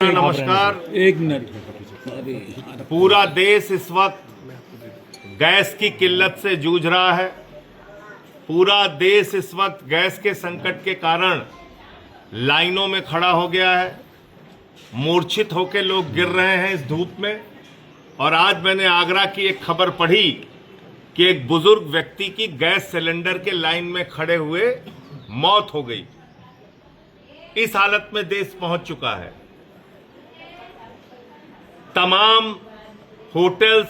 नमस्कार। एक मिनट। पूरा देश इस वक्त गैस की किल्लत से जूझ रहा है। पूरा देश इस वक्त गैस के संकट के कारण लाइनों में खड़ा हो गया है। मूर्छित होकर लोग गिर रहे हैं इस धूप में। और आज मैंने आगरा की एक खबर पढ़ी कि एक बुजुर्ग व्यक्ति की गैस सिलेंडर के लाइन में खड़े हुए मौत हो गई। इस हालत में देश पहुंच चुका है। तमाम होटल्स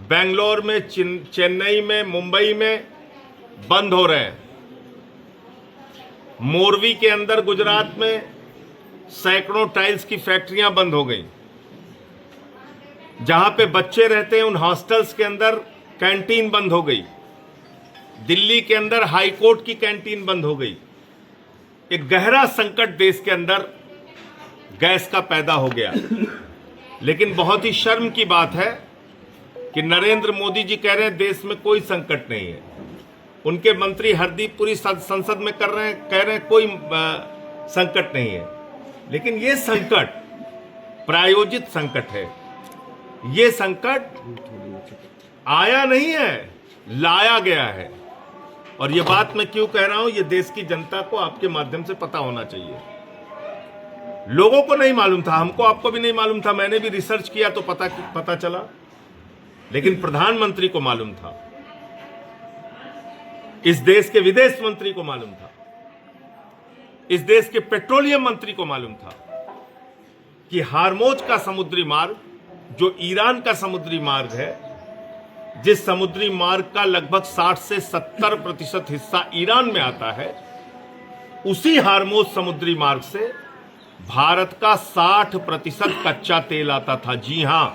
बेंगलोर में, चेन्नई में, मुंबई में बंद हो रहे हैं। मोरवी के अंदर गुजरात में सैकड़ों टाइल्स की फैक्ट्रियां बंद हो गई। जहां पे बच्चे रहते हैं उन हॉस्टल्स के अंदर कैंटीन बंद हो गई। दिल्ली के अंदर हाई कोर्ट की कैंटीन बंद हो गई। एक गहरा संकट देश के अंदर गैस का पैदा हो गया। लेकिन बहुत ही शर्म की बात है कि नरेंद्र मोदी जी कह रहे हैं देश में कोई संकट नहीं है। उनके मंत्री हरदीप पुरी संसद में कह रहे हैं कोई संकट नहीं है। लेकिन ये संकट प्रायोजित संकट है। ये संकट आया नहीं है, लाया गया है। और ये बात मैं क्यों कह रहा हूं, ये देश की जनता को आपके माध्यम से पता होना चाहिए। लोगों को नहीं मालूम था, हमको आपको भी नहीं मालूम था। मैंने भी रिसर्च किया तो पता चला। लेकिन प्रधानमंत्री को मालूम था, इस देश के विदेश मंत्री को मालूम था, इस देश के पेट्रोलियम मंत्री को मालूम था कि हार्मोज का समुद्री मार्ग, जो ईरान का समुद्री मार्ग है, जिस समुद्री मार्ग का लगभग 60 से 70% हिस्सा ईरान में आता है, उसी हार्मोज समुद्री मार्ग से भारत का 60% कच्चा तेल आता था। जी हां,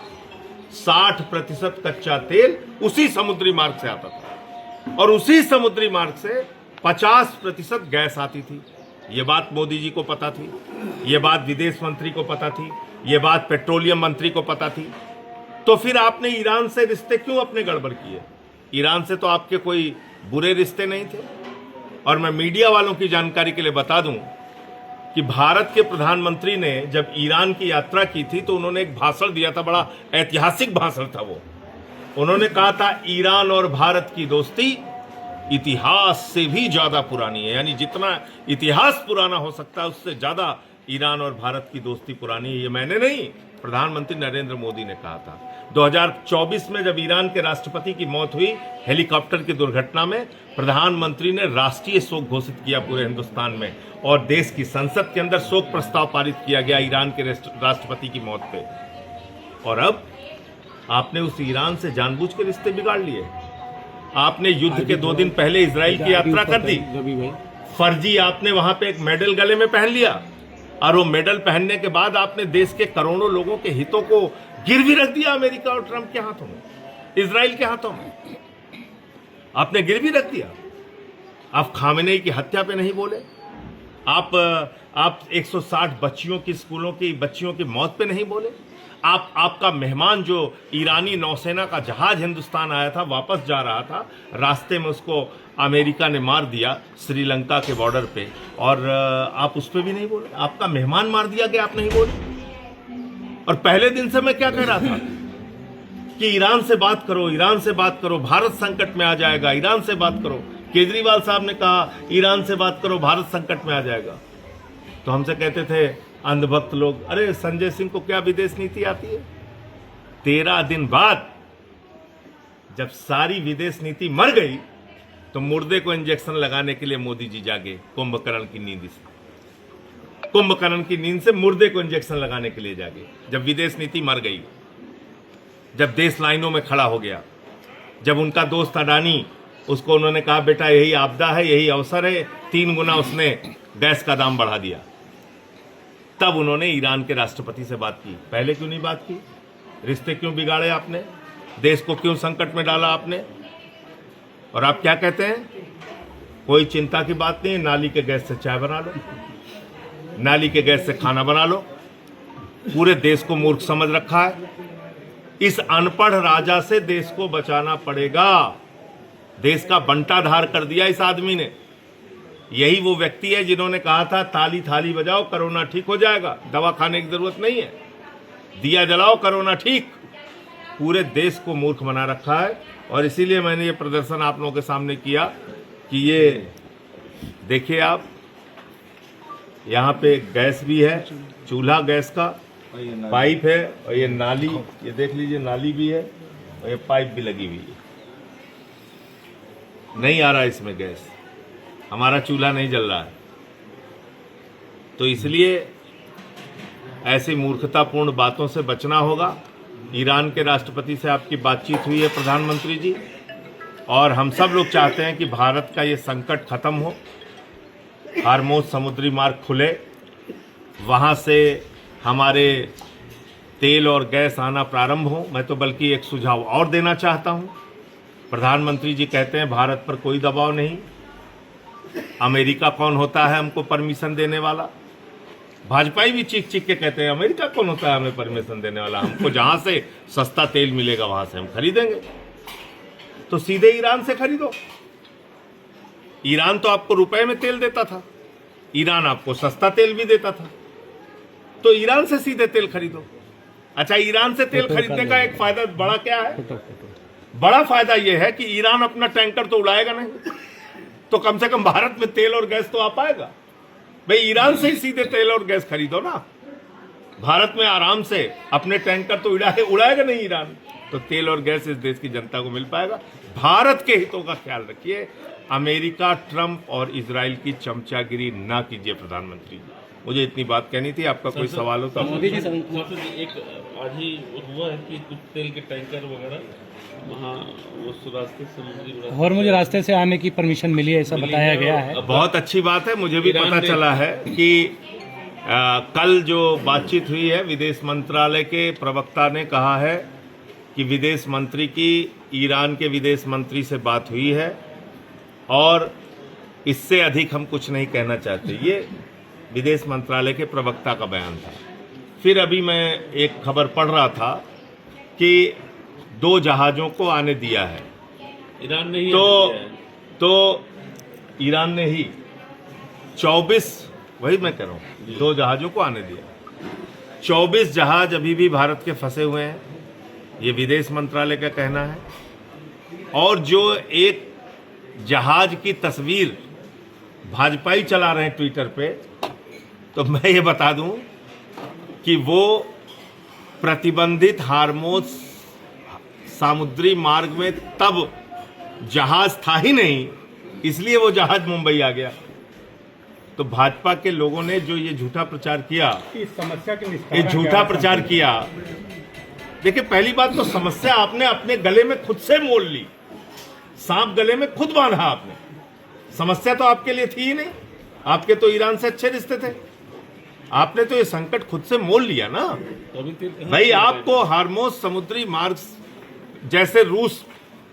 60% कच्चा तेल उसी समुद्री मार्ग से आता था। और उसी समुद्री मार्ग से 50% गैस आती थी। यह बात मोदी जी को पता थी, यह बात विदेश मंत्री को पता थी, यह बात पेट्रोलियम मंत्री को पता थी। तो फिर आपने ईरान से रिश्ते क्यों अपने गड़बड़ किए? ईरान से तो आपके कोई बुरे रिश्ते नहीं थे। और मैं मीडिया वालों की जानकारी के लिए बता दूं कि भारत के प्रधानमंत्री ने जब ईरान की यात्रा की थी तो उन्होंने एक भाषण दिया था, बड़ा ऐतिहासिक भाषण था वो। उन्होंने कहा था ईरान और भारत की दोस्ती इतिहास से भी ज्यादा पुरानी है। यानी जितना इतिहास पुराना हो सकता है उससे ज्यादा ईरान और भारत की दोस्ती पुरानी है। ये मैंने नहीं, प्रधानमंत्री नरेंद्र मोदी ने कहा था। 2024 में जब ईरान के राष्ट्रपति की मौत हुई हेलीकॉप्टर की दुर्घटना में, प्रधानमंत्री ने राष्ट्रीय शोक घोषित किया पूरे हिंदुस्तान में। और देश की संसद के अंदर शोक प्रस्ताव पारित किया गया ईरान के राष्ट्रपति की मौत पे। और अब आपने उस ईरान से जानबूझ के रिश्ते बिगाड़ लिए। आपने युद्ध के 2 दिन पहले इजराइल की यात्रा कर दी। फर्जी आपने वहां पे एक मेडल गले में पहन लिया। और वो मेडल पहनने के बाद आपने देश के करोड़ों लोगों के हितों को गिरवी रख दिया। अमेरिका और ट्रंप के हाथों में, इजराइल के हाथों में आपने गिरवी रख दिया। आप खामेनेई की हत्या पे नहीं बोले। आप 160 बच्चियों की, स्कूलों की बच्चियों की मौत पे नहीं बोले। आपका मेहमान जो ईरानी नौसेना का जहाज हिंदुस्तान आया था, वापस जा रहा था, रास्ते में उसको अमेरिका ने मार दिया श्रीलंका के बॉर्डर पे। और आप उस पर भी नहीं बोले। आपका मेहमान मार दिया गया, आप नहीं बोले। और पहले दिन से मैं क्या कह रहा था कि ईरान से बात करो, ईरान से बात करो, भारत संकट में आ जाएगा, ईरान से बात करो। केजरीवाल साहब ने कहा ईरान से बात करो, भारत संकट में आ जाएगा। तो हमसे कहते थे अंधभक्त लोग, अरे संजय सिंह को क्या विदेश नीति आती है? 13 दिन बाद जब सारी विदेश नीति मर गई तो मुर्दे को इंजेक्शन लगाने के लिए मोदी जी जागे कुंभकर्ण की नींद से। कुंभकर्ण की नींद से मुर्दे को इंजेक्शन लगाने के लिए जागे जब विदेश नीति मर गई, जब देश लाइनों में खड़ा हो गया, जब उनका दोस्त अडानी, उसको उन्होंने कहा बेटा यही आपदा है, यही अवसर है, 3 गुना उसने गैस का दाम बढ़ा दिया। तब उन्होंने ईरान के राष्ट्रपति से बात की। पहले क्यों नहीं बात की? रिश्ते क्यों बिगाड़े आपने? देश को क्यों संकट में डाला आपने? और आप क्या कहते हैं? कोई चिंता की बात नहीं, नाली के गैस से चाय बना लो, नाली के गैस से खाना बना लो। पूरे देश को मूर्ख समझ रखा है। इस अनपढ़ राजा से देश को बचाना पड़ेगा। देश का बंटाधार कर दिया इस आदमी ने। यही वो व्यक्ति है जिन्होंने कहा था ताली थाली बजाओ कोरोना ठीक हो जाएगा, दवा खाने की जरूरत नहीं है, दिया जलाओ कोरोना ठीक। पूरे देश को मूर्ख बना रखा है और इसीलिए मैंने ये प्रदर्शन आप लोगों के सामने किया कि ये देखिए आप, यहाँ पे गैस भी है, चूल्हा गैस का, पाइप है और ये नाली, ये देख लीजिए नाली भी है और ये पाइप भी लगी हुई है। नहीं आ रहा इसमें गैस, हमारा चूल्हा नहीं जल रहा है। तो इसलिए ऐसी मूर्खतापूर्ण बातों से बचना होगा। ईरान के राष्ट्रपति से आपकी बातचीत हुई है प्रधानमंत्री जी, और हम सब लोग चाहते हैं कि भारत का ये संकट खत्म हो, हार्मोज समुद्री मार्ग खुले, वहाँ से हमारे तेल और गैस आना प्रारंभ हो। मैं तो बल्कि एक सुझाव और देना चाहता हूँ। प्रधानमंत्री जी कहते हैं भारत पर कोई दबाव नहीं, अमेरिका कौन होता है हमको परमिशन देने वाला। भाजपाई भी चीख चीख के कहते हैं अमेरिका कौन होता है हमें परमिशन देने वाला, हमको जहाँ से सस्ता तेल मिलेगा वहाँ से हम खरीदेंगे। तो सीधे ईरान से खरीदो। ईरान तो आपको रुपए में तेल देता था, ईरान आपको सस्ता तेल भी देता था, तो ईरान से सीधे तेल खरीदो। अच्छा, ईरान से तेल खरीदने का एक फायदा बड़ा क्या है? बड़ा फायदा यह है कि ईरान अपना टैंकर तो उड़ाएगा नहीं, तो कम से कम भारत में तेल और गैस तो आ पाएगा। भाई ईरान से ही सीधे तेल और गैस खरीदो ना, भारत में आराम से अपने टैंकर तो उड़ाएगा नहीं ईरान, तो तेल और गैस इस देश की जनता को मिल पाएगा। भारत के हितों का ख्याल रखिए, अमेरिका, ट्रंप और इजराइल की चमचागिरी ना कीजिए। प्रधानमंत्री, मुझे इतनी बात कहनी थी। आपका कोई सवाल हो तो मोदी जी एक आज ही हुआ है कि कुछ तेल के टैंकर वगैरह वहाँ उस रास्ते समुद्री और मुझे रास्ते से आने की परमिशन मिली है, ऐसा बताया गया है। बहुत अच्छी बात है। मुझे भी पता चला है कि कल जो बातचीत हुई है, विदेश मंत्रालय के प्रवक्ता ने कहा है कि विदेश मंत्री की ईरान के विदेश मंत्री से बात हुई है और इससे अधिक हम कुछ नहीं कहना चाहते। ये विदेश मंत्रालय के प्रवक्ता का बयान था। फिर अभी मैं एक खबर पढ़ रहा था कि 2 जहाज़ों को आने दिया है ईरान ने ही तो ईरान ने ही 24, वही मैं कह रहा हूँ, 2 जहाज़ों को आने दिया। 24 जहाज अभी भी भारत के फंसे हुए हैं, ये विदेश मंत्रालय का कहना है। और जो एक जहाज की तस्वीर भाजपाई चला रहे हैं ट्विटर पे, तो मैं ये बता दूं कि वो प्रतिबंधित हार्मोज समुद्री मार्ग में तब जहाज था ही नहीं, इसलिए वो जहाज मुंबई आ गया। तो भाजपा के लोगों ने जो ये झूठा प्रचार किया, इस समस्या के ये झूठा प्रचार किया। देखिए, पहली बात तो समस्या आपने अपने गले में खुद से मोल ली, सांप गले में खुद बांधा आपने। समस्या तो आपके लिए थी ही नहीं, आपके तो ईरान से अच्छे रिश्ते थे, आपने तो ये संकट खुद से मोल लिया ना। भाई, आपको हार्मोज समुद्री मार्ग, जैसे रूस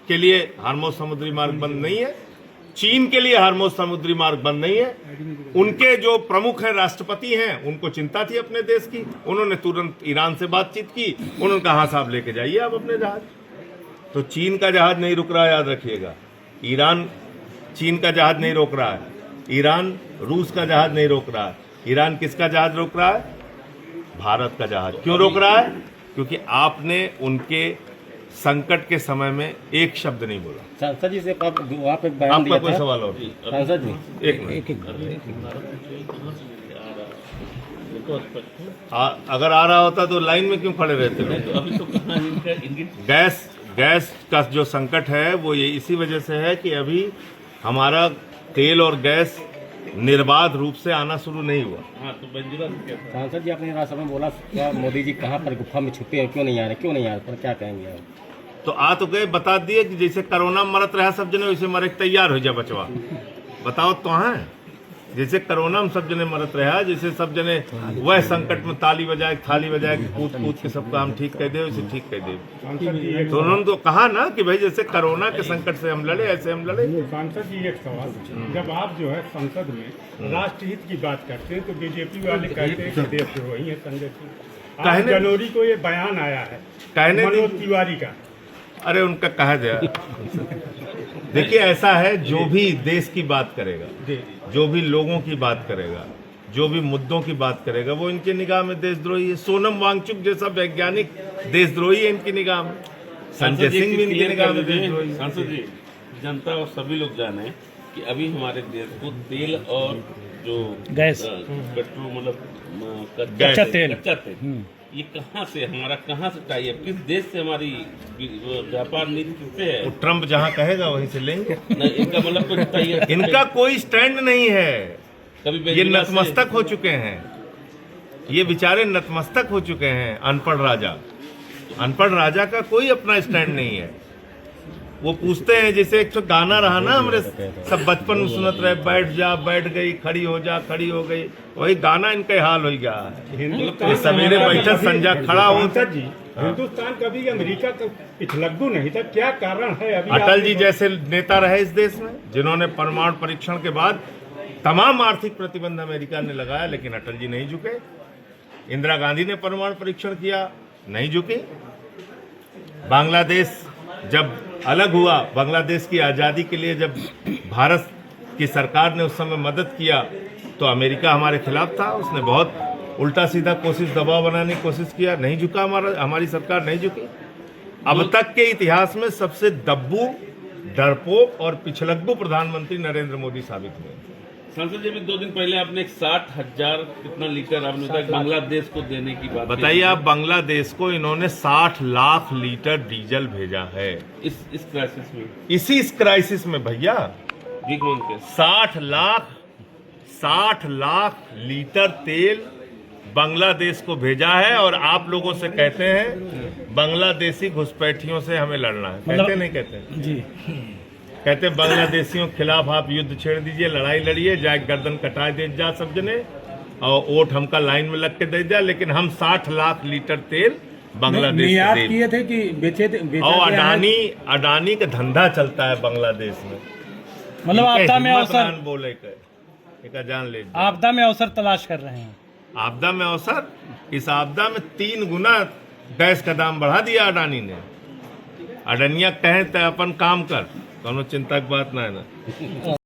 के लिए हार्मोज समुद्री मार्ग बंद नहीं है, चीन के लिए हार्मोज समुद्री मार्ग बंद नहीं है, उनके जो प्रमुख हैं, राष्ट्रपति हैं, उनको चिंता थी अपने देश की, उन्होंने तुरंत ईरान से बातचीत की, उन्होंने कहा साहब लेके जाइए आप अपने जहाज। तो चीन का जहाज नहीं रुक रहा है, याद रखिएगा। ईरान चीन का जहाज नहीं रोक रहा है, ईरान रूस का जहाज नहीं रोक रहा है। ईरान किसका जहाज रोक रहा है? भारत का जहाज। क्यों रोक रहा है? क्योंकि आपने उनके संकट के समय में एक शब्द नहीं बोला। सांसद जी से आप एक बयान आपका दिया कोई था। सवाल और? सांसद जी एक मिनट, अगर आ रहा होता तो लाइन में क्यों खड़े रहते लोग? अभी तो कहाँ इनकी गैस का जो संकट है वो ये इसी वजह से है कि अभी हमारा तेल और गैस निर्बाध रूप से आना शुरू नहीं हुआ। हाँ, तो मंजूरा से क्या था? सांसद जी आपने राज्यसभा में बोला, क्या मोदी जी कहाँ पर गुफा में छुपे हैं, क्यों नहीं आ रहे, पर क्या कहेंगे आप? तो आ तो गए, बता दिए कि जैसे कोरोना में मरत रहा सब जने, वैसे मरे के तैयार हो जा बचवा। बताओ तो हैं, जैसे कोरोना में सब जने मरत रहा, जैसे सब जने वह संकट में ताली बजाए, थाली बजाए, कूद कूद के सबका हम ठीक कह दे, वैसे ठीक कह दे। तो उन्होंने तो कहा ना कि भाई जैसे कोरोना के संकट से हम लड़े, ऐसे हम लड़े। सांसद जी, एक सवाल, जब आप जो है संसद में राष्ट्रहित की बात करते हैं तो बीजेपी वाले कहते हैं कि देशद्रोही है संजय सिंह। 8 जनवरी को ये बयान आया है कहने मनोज तिवारी का। अरे उनका कहा जाए, देखिए ऐसा है, जो भी देश की बात करेगा, जो भी लोगों की बात करेगा, जो भी मुद्दों की बात करेगा, वो इनके निगाह में देशद्रोही है। सोनम वांगचुक जैसा वैज्ञानिक देशद्रोही है इनकी निगाह में। संजय सिंह भी इनकी निगाह में देशद्रोही है। सांसद जी, जनता और सभी लोग जाने कि अभी हमारे देश को तेल और जो गैस, पेट्रोल मतलब कच्चा तेल, ये कहाँ से हमारा कहाँ से टाई है, किस देश से हमारी व्यापार नीति किससे है? वो ट्रम्प जहाँ कहेगा वहीं से लेंगे। नहीं, इनका मतलब कुछ टाई है? इनका कोई स्टैंड नहीं है। कभी ये वेनेजुएला से- नतमस्तक हो चुके हैं, ये बेचारे नतमस्तक हो चुके हैं। अनपढ़ राजा, अनपढ़ राजा का कोई अपना स्टैंड नहीं है। वो पूछते हैं, जैसे एक तो गाना रहा ना हमारे सब बचपन में सुनत रहे, बैठ जा बैठ गई, खड़ी हो जा खड़ी हो गई, वही गाना इनका हाल हो गया। ये सवेरे बैठा संजा खड़ा हो। सांसद जी, हिंदुस्तान कभी अमेरिका का पिछलग्गू नहीं था, क्या कारण है? अभी अटल जी जैसे नेता रहे इस देश में, जिन्होंने परमाणु परीक्षण के बाद तमाम आर्थिक प्रतिबंध अमेरिका ने लगाया, लेकिन अटल जी नहीं झुके। इंदिरा गांधी ने परमाणु परीक्षण किया, नहीं झुके। बांग्लादेश जब अलग हुआ, बांग्लादेश की आज़ादी के लिए जब भारत की सरकार ने उस समय मदद किया, तो अमेरिका हमारे खिलाफ था। उसने बहुत उल्टा सीधा कोशिश, दबाव बनाने की कोशिश किया, नहीं झुका। हमारी सरकार नहीं झुकी। अब तक के इतिहास में सबसे दब्बू, डरपोक और पिछलग्गू प्रधानमंत्री नरेंद्र मोदी साबित हुए। सांसद जी, भी 2 दिन पहले आपने 60,000 कितना लीटर आपने बताया बांग्लादेश को देने की बात बताइए आप, बांग्लादेश को इन्होंने 60 लाख लीटर डीजल भेजा है इस क्राइसिस में, इस क्राइसिस में भैया। भीख मांग के 60 लाख लीटर तेल बांग्लादेश को भेजा है। और आप लोगों से कहते हैं बांग्लादेशी घुसपैठियों से हमें लड़ना है। कहते नहीं कहते जी, कहते बांग्लादेशियों के खिलाफ आप युद्ध छेड़ दीजिए, लड़ाई लड़िए, जाए गर्दन कटाए दे जा सब जने, और वोट हमका लाइन में लग के दे दिया। लेकिन हम 60 लाख लीटर तेल बांग्लादेश निर्यात से किए थे कि बेचे थे, और अडानी का धंधा चलता है बांग्लादेश में। मतलब आपदा में हिम्मत अवसर, नान बोले का जान ले। आपदा में अवसर तलाश कर रहे हैं। आपदा में अवसर, इस आपदा में 3 गुना गैस का दाम बढ़ा दिया अडानी ने। अडनिया कहें तो अपन काम कर, कोनो चिंता की बात ना है ना।